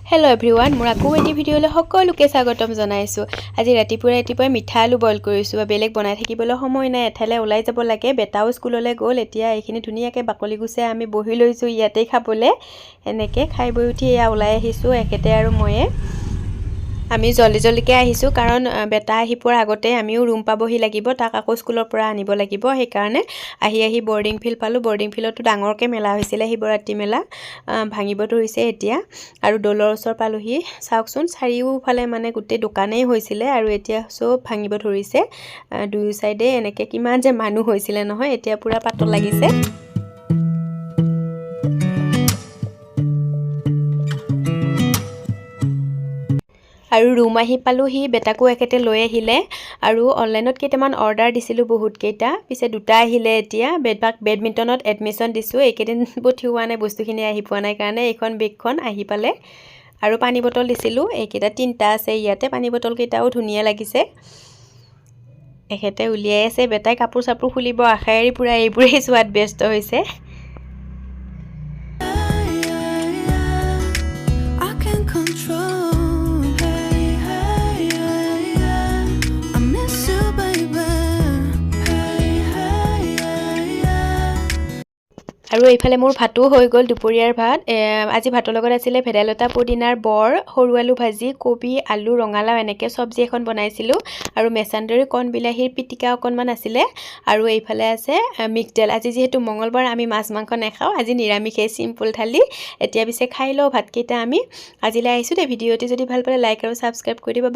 Hello everyone, মোৰ আকৌ এটি ভিডিঅ'লৈ সকলোকে স্বাগতম জনাইছো। আজি ৰাতিপুৱাই মিঠা আলু বইল কৰিছো। বেলেগ বনাই থাকিবলৈ সময় নাই, এঠালে ওলাই যাব লাগে। বেটাও স্কুললৈ গ'ল। এতিয়া এইখিনি ধুনীয়াকৈ বাকলি গুচাই আমি বহি লৈছো ইয়াতে খাবলৈ। এনেকৈ খাই বৈ উঠি এয়া ওলাই আহিছো একেতে আৰু ময়ে। আমি জলদিকে আহিছো কাৰণ বেটা আহি পোৱাৰ আগতে আমিও ৰুম পাবহি লাগিব, তাক আকৌ স্কুলৰ পৰা আনিব লাগিব। সেই কাৰণে আহি বৰ্ডিং ফিল্ড পালো। বৰ্ডিং ফিল্ডতো ডাঙৰকৈ মেলা হৈছিল, শিৱৰাত্ৰি মেলা ভাঙিব ধৰিছে এতিয়া। আৰু দলৰ ওচৰ পালোহি। চাওকচোন চাৰিওফালে মানে গোটেই দোকানেই হৈছিলে আৰু এতিয়া সব ভাঙিব ধৰিছে। দুয়ো সাইডে এনেকৈ কিমান যে মানুহ হৈছিলে নহয়, এতিয়া পুৰা পাতল লাগিছে। আৰু ৰুম আহি পালোহি, বেটাকো একেতে লৈ আহিলে। আৰু অনলাইনত কেইটামান অৰ্ডাৰ দিছিলোঁ বহুত কেইটা, পিছে দুটা আহিলে। এতিয়া বেডমিণ্টনত এডমিশ্যন দিছোঁ। এইকেইদিন পঠিওৱা নাই, বস্তুখিনি আহি পোৱা নাই কাৰণে। এইখন বেগখন আহি পালে। আৰু পানী বটল দিছিলোঁ, এইকেইটা 3টা আছে ইয়াতে। পানী বটল কেইটাও ধুনীয়া লাগিছে। এখেতে উলিয়াই আছে, বেটাই কাপোৰ চাপোৰ খুলিব আশায়েৰি পুৰা এইবোৰেই চোৱাত ব্যস্ত হৈছে। আৰু এইফালে মোৰ ভাতো হৈ গ'ল, দুপৰীয়াৰ ভাত। আজি ভাতৰ লগত আছিলে ভেদাইলতা পুদিনাৰ বৰ, সৰু আলু ভাজি, কবি, আলু, ৰঙালাও এনেকৈ চব্জি এখন বনাইছিলোঁ। আৰু মেচান্দৰী কণ বিলাহীৰ পিটিকা অকণমান আছিলে। আৰু এইফালে আছে মিক্স দাইল। আজি যিহেতু মঙলবাৰ আমি মাছ মাংস নাখাওঁ, আজি নিৰামিষেই, চিম্পুল থালি। এতিয়া পিছে খাই লওঁ ভাতকেইটা আমি। আজিলৈ আহিছোঁ দে। ভিডিঅ'টি যদি ভাল পালে লাইক আৰু ছাবস্ক্ৰাইব কৰি দিব।